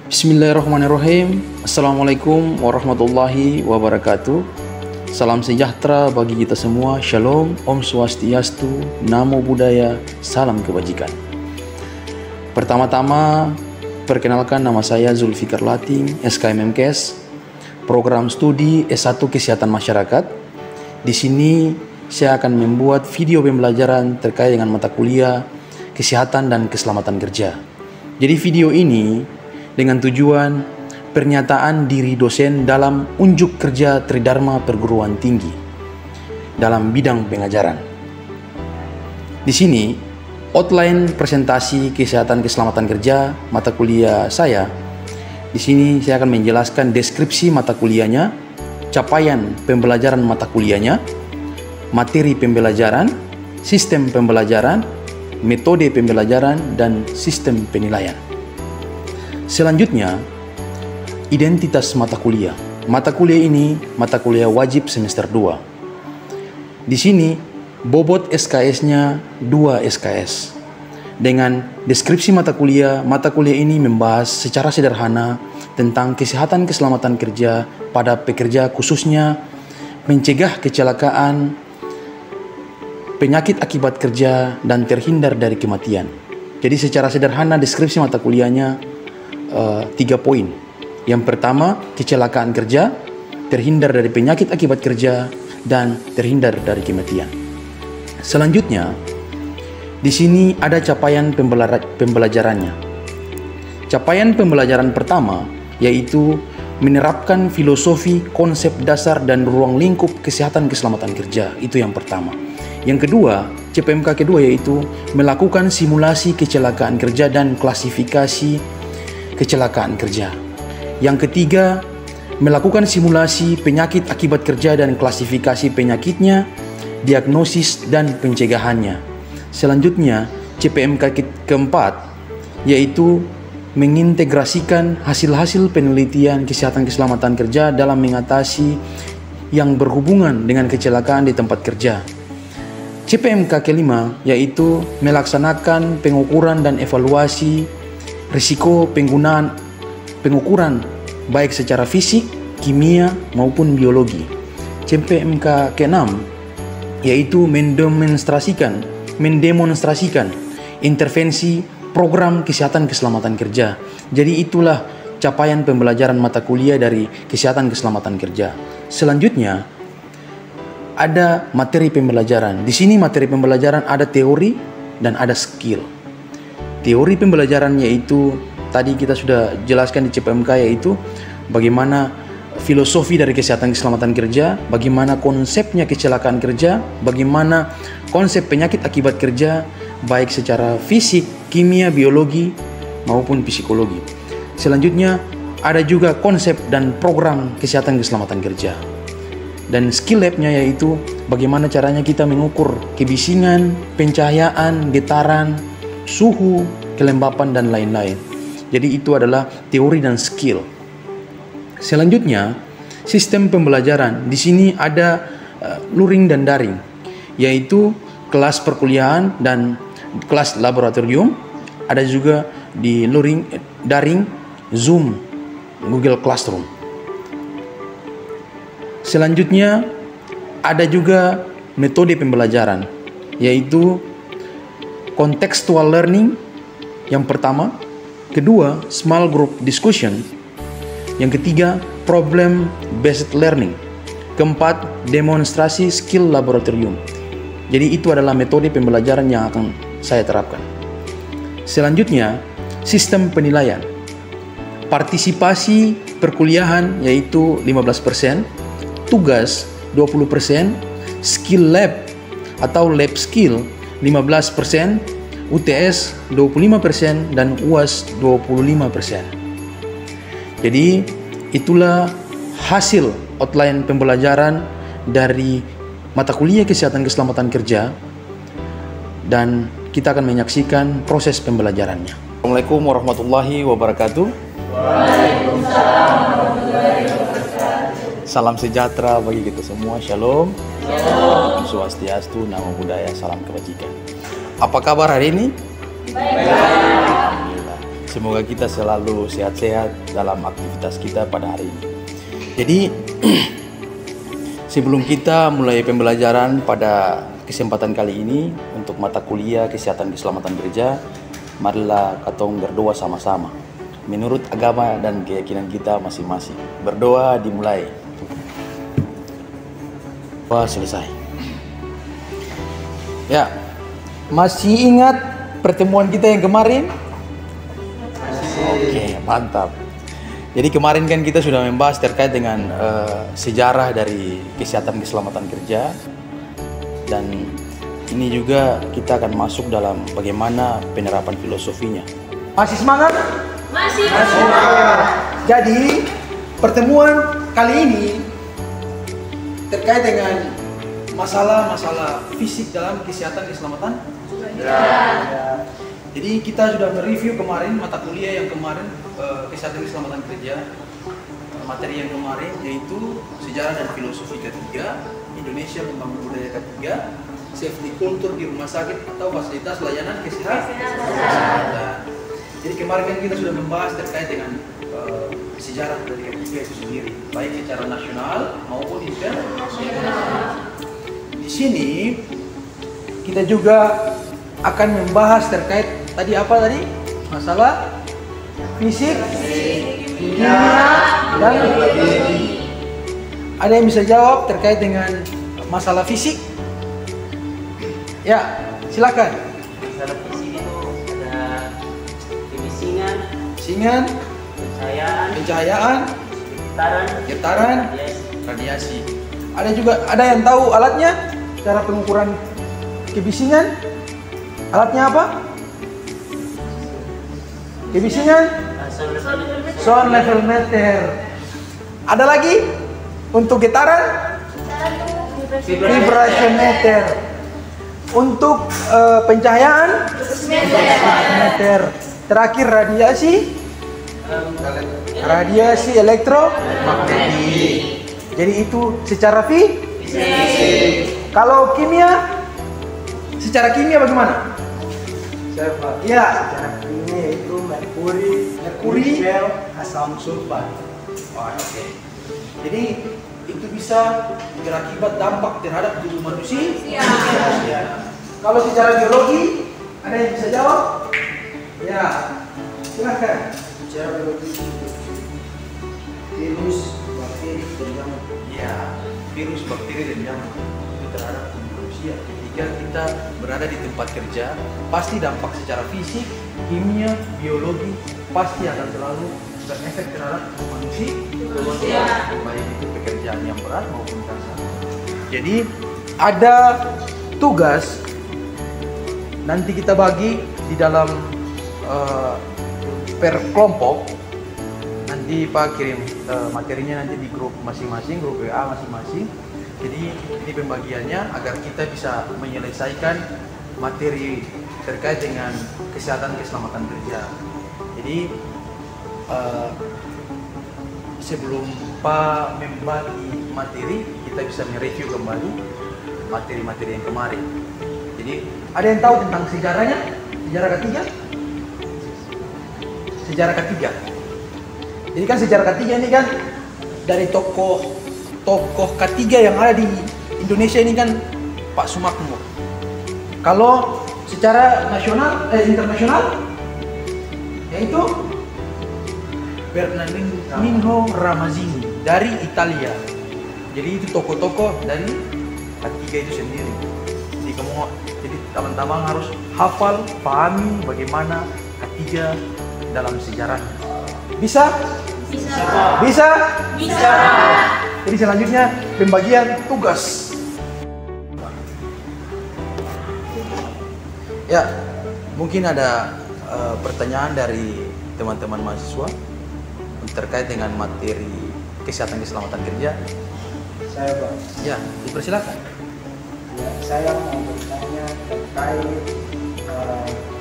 Bismillahirrahmanirrahim. Assalamualaikum warahmatullahi wabarakatuh. Salam sejahtera bagi kita semua. Shalom, Om Swastiastu, Namo Buddhaya, salam kebajikan. Pertama-tama, perkenalkan nama saya Zulfikar Lating, SKMMKes, program studi S1 Kesehatan Masyarakat. Di sini saya akan membuat video pembelajaran terkait dengan mata kuliah Kesehatan dan Keselamatan Kerja. Jadi video ini dengan tujuan pernyataan diri dosen dalam unjuk kerja Tridharma Perguruan Tinggi dalam bidang pengajaran. Di sini outline presentasi Kesehatan Keselamatan Kerja mata kuliah saya. Di sini saya akan menjelaskan deskripsi mata kuliahnya, capaian pembelajaran mata kuliahnya, materi pembelajaran, sistem pembelajaran, metode pembelajaran, dan sistem penilaian. Selanjutnya, identitas mata kuliah. Mata kuliah ini mata kuliah wajib semester 2. Di sini bobot SKS-nya 2 SKS. Dengan deskripsi mata kuliah ini membahas secara sederhana tentang kesehatan keselamatan kerja pada pekerja, khususnya mencegah kecelakaan, penyakit akibat kerja, dan terhindar dari kematian. Jadi secara sederhana deskripsi mata kuliahnya 3 poin. Yang pertama, kecelakaan kerja, terhindar dari penyakit akibat kerja, dan terhindar dari kematian. Selanjutnya, di sini ada capaian pembelajarannya. Capaian pembelajaran pertama yaitu menerapkan filosofi, konsep dasar, dan ruang lingkup kesehatan keselamatan kerja. Itu yang pertama. Yang kedua, CPMK kedua yaitu melakukan simulasi kecelakaan kerja dan klasifikasi kecelakaan kerja. Yang ketiga, melakukan simulasi penyakit akibat kerja dan klasifikasi penyakitnya, diagnosis dan pencegahannya. Selanjutnya, CPMK keempat yaitu mengintegrasikan hasil-hasil penelitian kesehatan keselamatan kerja dalam mengatasi yang berhubungan dengan kecelakaan di tempat kerja. CPMK kelima yaitu melaksanakan pengukuran dan evaluasi risiko pengukuran baik secara fisik, kimia maupun biologi. CPMK ke-6 yaitu mendemonstrasikan intervensi program kesehatan keselamatan kerja. Jadi itulah capaian pembelajaran mata kuliah dari kesehatan keselamatan kerja. Selanjutnya ada materi pembelajaran. Di sini materi pembelajaran ada teori dan ada skill. Teori pembelajaran yaitu tadi kita sudah jelaskan di CPMK yaitu bagaimana filosofi dari kesehatan keselamatan kerja, bagaimana konsepnya kecelakaan kerja, bagaimana konsep penyakit akibat kerja baik secara fisik, kimia, biologi maupun psikologi. Selanjutnya ada juga konsep dan program kesehatan keselamatan kerja. Dan skill lab-nya yaitu bagaimana caranya kita mengukur kebisingan, pencahayaan, getaran, suhu, kelembapan, dan lain-lain. Jadi itu adalah teori dan skill. Selanjutnya, sistem pembelajaran. Di sini ada luring dan daring, yaitu kelas perkuliahan dan kelas laboratorium. Ada juga di luring, daring, Zoom, Google Classroom. Selanjutnya, ada juga metode pembelajaran, yaitu contextual learning yang pertama, kedua small group discussion, yang ketiga problem based learning, keempat demonstrasi skill laboratorium. Jadi itu adalah metode pembelajaran yang akan saya terapkan. Selanjutnya sistem penilaian. Partisipasi perkuliahan yaitu 15%, tugas 20%, skill lab atau lab skill 15%, UTS 25%, dan UAS 25%. Jadi itulah hasil outline pembelajaran dari mata kuliah kesehatan keselamatan kerja, dan kita akan menyaksikan proses pembelajarannya. Assalamualaikum warahmatullahi wabarakatuh. Waalaikumsalam warahmatullahi wabarakatuh. Salam sejahtera bagi kita semua. Shalom. Om Swastiastu, Namo Buddhaya, salam kebajikan. Apa kabar hari ini? Baik. Alhamdulillah. semoga kita selalu sehat-sehat dalam aktivitas kita pada hari ini. Jadi sebelum kita mulai pembelajaran pada kesempatan kali ini untuk mata kuliah Kesehatan Keselamatan Kerja, marilah katong berdoa sama-sama menurut agama dan keyakinan kita masing-masing. Berdoa dimulai. Wah, selesai. Ya, masih ingat pertemuan kita yang kemarin? Oke, mantap. Jadi kemarin kan kita sudah membahas terkait dengan sejarah dari kesehatan keselamatan kerja, dan ini juga kita akan masuk dalam bagaimana penerapan filosofinya. Masih semangat? Masih. Jadi pertemuan kali ini terkait dengan masalah-masalah fisik dalam kesehatan keselamatan. Jadi kita sudah mereview kemarin mata kuliah yang kemarin, kesehatan keselamatan kerja. Materi yang kemarin yaitu sejarah dan filosofi ketiga, Indonesia membangun budaya ketiga, safety culture di rumah sakit atau fasilitas layanan kesehatan. Jadi kemarin kan kita sudah membahas terkait dengan sejarah dari ketiga itu sendiri, baik secara nasional maupun internasional. Di sini kita juga akan membahas terkait tadi apa tadi? Masalah fisik, kimia, dan biologi. Ada yang bisa jawab terkait dengan masalah fisik? Ya, silakan. Masalah fisik itu ada kebisingan, pencahayaan, getaran, radiasi. Ada yang tahu alatnya? Cara pengukuran kebisingan? Alatnya apa? Kebisingan? Sound level meter. Ada lagi? Untuk getaran? Vibration meter. Untuk pencahayaan? Meter. Terakhir radiasi elektromagnetik. Jadi itu secara fisik. Kalau kimia, secara kimia bagaimana? Ya, Secara kimia itu merkuri, Merkuri, asam sulfat. Oke. Jadi itu bisa berakibat dampak terhadap tubuh manusia. Ya. Kalau secara biologi, ada yang bisa jawab? Ya, silakan. Secara biologi virus, bakteri, dan jamur. Ya, virus, bakteri, dan jamur itu terhadap tubuh manusia. Ketika kita berada di tempat kerja, pasti dampak secara fisik, kimia, biologi pasti akan selalu berefek terhadap manusia. Baik itu pekerjaan yang berat maupun kasar. Jadi ada tugas nanti kita bagi di dalam per kelompok. Nanti Pak kirim materinya nanti di grup masing-masing, grup WA masing-masing. Jadi ini pembagiannya agar kita bisa menyelesaikan materi terkait dengan kesehatan keselamatan kerja. Jadi sebelum Pak membagi materi, kita bisa mereview kembali materi-materi yang kemarin. Jadi ada yang tahu tentang sejarahnya? Sejarah ketiga? Sejarah ketiga. Jadi kan sejarah ketiga ini kan dari tokoh ketiga yang ada di Indonesia ini kan Pak Sumakmo. Kalau secara internasional yaitu Bernardino Ramazzini dari Italia. Jadi itu tokoh-tokoh dari ketiga itu sendiri. Jadi teman-teman harus hafal, pahami bagaimana ketiga dalam sejarahnya. Bisa? Bisa? Jadi selanjutnya pembagian tugas. Ya, mungkin ada pertanyaan dari teman-teman mahasiswa terkait dengan materi kesehatan keselamatan kerja. Saya Pak, Ya, dipersilakan. ya, saya mau bertanya terkait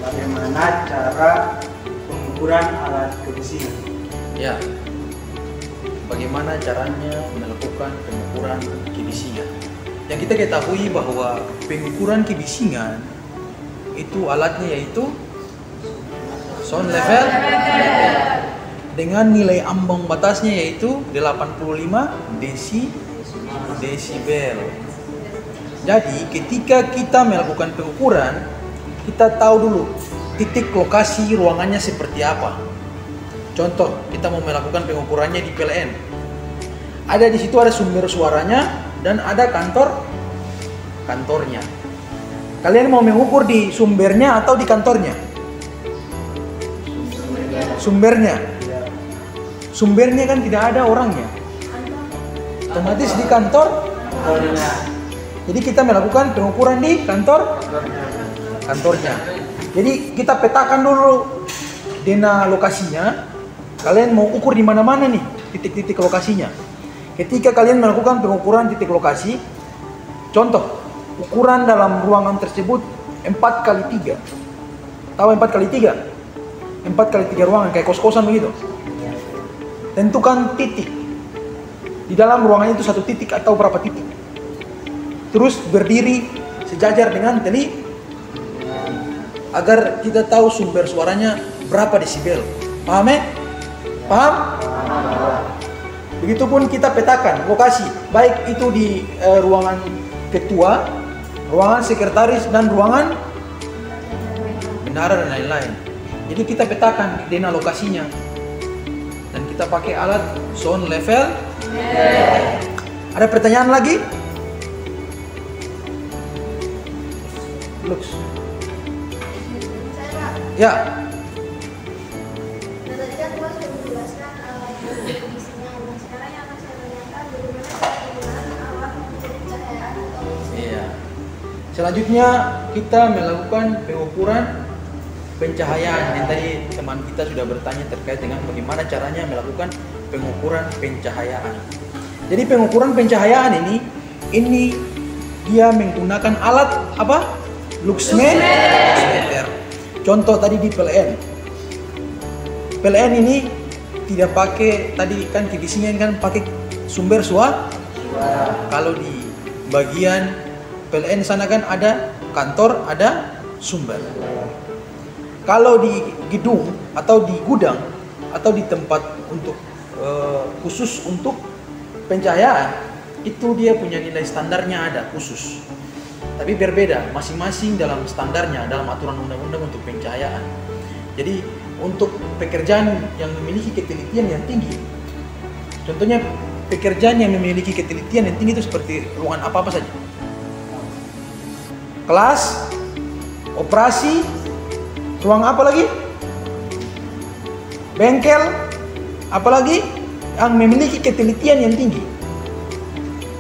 bagaimana cara pengukuran alat kebisingan. Ya, bagaimana caranya melakukan pengukuran kebisingan? Yang kita ketahui bahwa pengukuran kebisingan itu alatnya yaitu sound level dengan nilai ambang batasnya yaitu 85 desibel. Jadi ketika kita melakukan pengukuran, kita tahu dulu titik lokasi ruangannya seperti apa. Contoh, kita mau melakukan pengukurannya di PLN. Ada di situ ada sumber suaranya dan ada kantornya. Kalian mau mengukur di sumbernya atau di kantornya? Sumbernya. Sumbernya kan tidak ada orangnya. Otomatis di kantornya. Jadi kita melakukan pengukuran di kantornya. Jadi kita petakan dulu dena lokasinya. Kalian mau ukur di mana-mana nih titik-titik lokasinya. Ketika kalian melakukan pengukuran titik lokasi, contoh ukuran dalam ruangan tersebut 4x3. Tahu 4x3? 4x3 ruangan kayak kos-kosan begitu. Tentukan titik. Di dalam ruangan itu satu titik atau berapa titik. Terus berdiri sejajar dengan teli agar kita tahu sumber suaranya berapa desibel. Paham ya? Paham? Begitupun kita petakan lokasi, baik itu di ruangan ketua, ruangan sekretaris, dan ruangan bendahara dan lain-lain. Jadi kita petakan dena lokasinya. Dan kita pakai alat sound level. Ada pertanyaan lagi? Lux. Ya. Selanjutnya kita melakukan pengukuran pencahayaan yang tadi teman kita sudah bertanya terkait dengan bagaimana caranya melakukan pengukuran pencahayaan. Jadi pengukuran pencahayaan ini dia menggunakan alat apa? Luxmeter. Contoh tadi di PLN. PLN ini tidak pakai, tadi kan divisinya kan pakai sumber suara. Kalau di bagian PLN sana kan ada kantor, ada sumber. Kalau di gedung atau di gudang atau di tempat untuk khusus untuk pencahayaan, itu dia punya nilai standarnya ada khusus. Tapi berbeda, masing-masing dalam standarnya, dalam aturan undang-undang untuk pencahayaan. Jadi untuk pekerjaan yang memiliki ketelitian yang tinggi, contohnya pekerjaan yang memiliki ketelitian yang tinggi itu seperti ruangan apa-apa saja. Kelas, operasi, ruang apa lagi? Bengkel, apalagi yang memiliki ketelitian yang tinggi.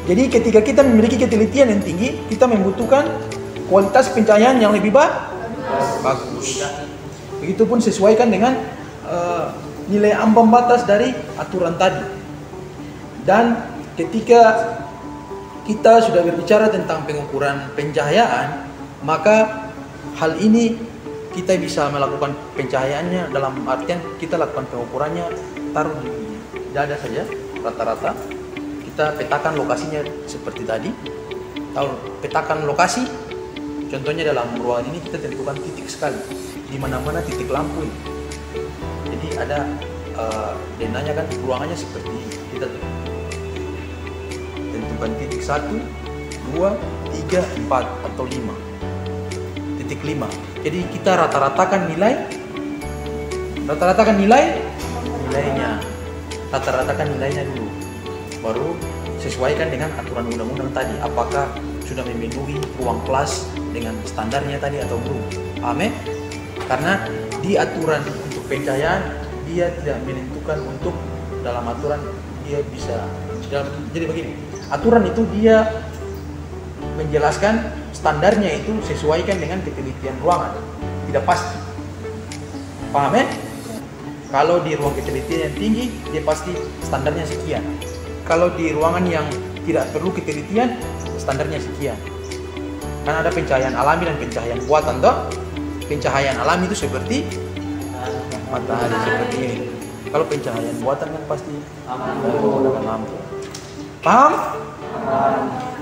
Jadi ketika kita memiliki ketelitian yang tinggi, kita membutuhkan kualitas pencahayaan yang lebih bagus. Begitupun sesuaikan dengan nilai ambang batas dari aturan tadi. Dan ketika kita sudah berbicara tentang pengukuran pencahayaan, maka hal ini kita bisa melakukan pencahayaannya dalam artian kita lakukan pengukurannya taruh di dada saja rata-rata. Kita petakan lokasinya seperti tadi. Tahu petakan lokasi? Contohnya dalam ruangan ini kita tentukan titik sekali di mana-mana titik lampu ini. Jadi ada denanya kan ruangannya seperti kita tentukan titik 1, 2, 3, 4 atau 5. Titik 5. Jadi kita rata-ratakan nilainya. Rata-ratakan nilainya dulu. Baru sesuaikan dengan aturan undang-undang tadi. Apakah sudah memenuhi ruang kelas dengan standarnya tadi atau belum. Paham ya? Karena di aturan untuk pencahayaan dia tidak menentukan untuk dalam aturan dia bisa. Jadi begini, aturan itu dia menjelaskan standarnya itu sesuaikan dengan ketelitian ruangan, tidak pasti. Paham ya? Kalau di ruang ketelitian yang tinggi, dia pasti standarnya sekian. Kalau di ruangan yang tidak perlu ketelitian, standarnya sekian. Kan ada pencahayaan alami dan pencahayaan buatan, toh? Pencahayaan alami itu seperti matahari seperti ini. Kalau pencahayaan buatan kan pasti menggunakan lampu. Paham?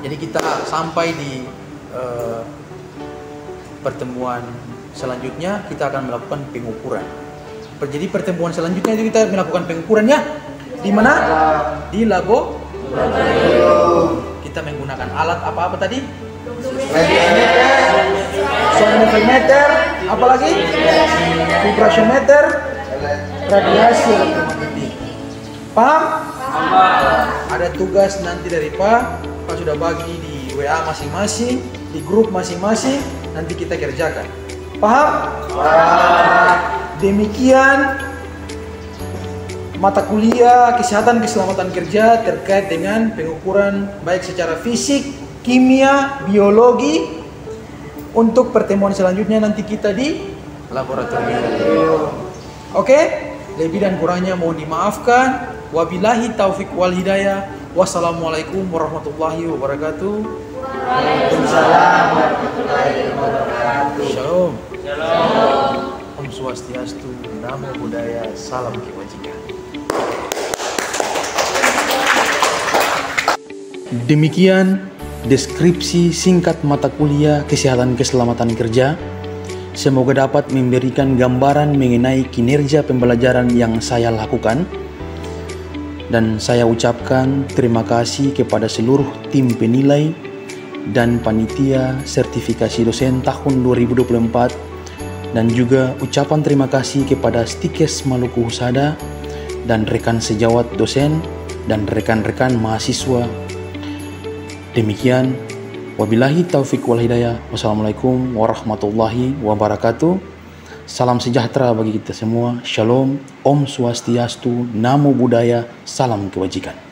Jadi kita sampai di pertemuan selanjutnya kita akan melakukan pengukuran. Jadi pertemuan selanjutnya itu kita melakukan pengukurannya di mana? Di laboratorium. Kita menggunakan alat apa tadi? Sonometer, apa lagi? Vibrasiometer, radiasi elektromagnetik. Paham? Ada tugas nanti dari Pak sudah bagi di WA masing-masing, di grup masing-masing, nanti kita kerjakan. Paham? Demikian mata kuliah kesehatan keselamatan kerja terkait dengan pengukuran baik secara fisik, kimia, biologi. Untuk pertemuan selanjutnya nanti kita di laboratorium. Oke? Lebih dan kurangnya mohon dimaafkan. Wabillahi taufik wal hidayah. Wassalamualaikum warahmatullahi wabarakatuh. Waalaikumsalam warahmatullahi wabarakatuh. Shalom. Om Swastiastu, Namo Buddhaya, Salam Kebajikan. Demikian deskripsi singkat mata kuliah kesehatan keselamatan kerja. Semoga dapat memberikan gambaran mengenai kinerja pembelajaran yang saya lakukan. Dan saya ucapkan terima kasih kepada seluruh tim penilai dan panitia sertifikasi dosen tahun 2024. Dan juga ucapan terima kasih kepada Stikes Maluku Husada dan rekan sejawat dosen dan rekan-rekan mahasiswa. Demikian, wabillahi taufik wal hidayah. Wassalamualaikum warahmatullahi wabarakatuh. Salam sejahtera bagi kita semua. Shalom, Om Swastiastu, Namo Buddhaya, Salam Kebajikan.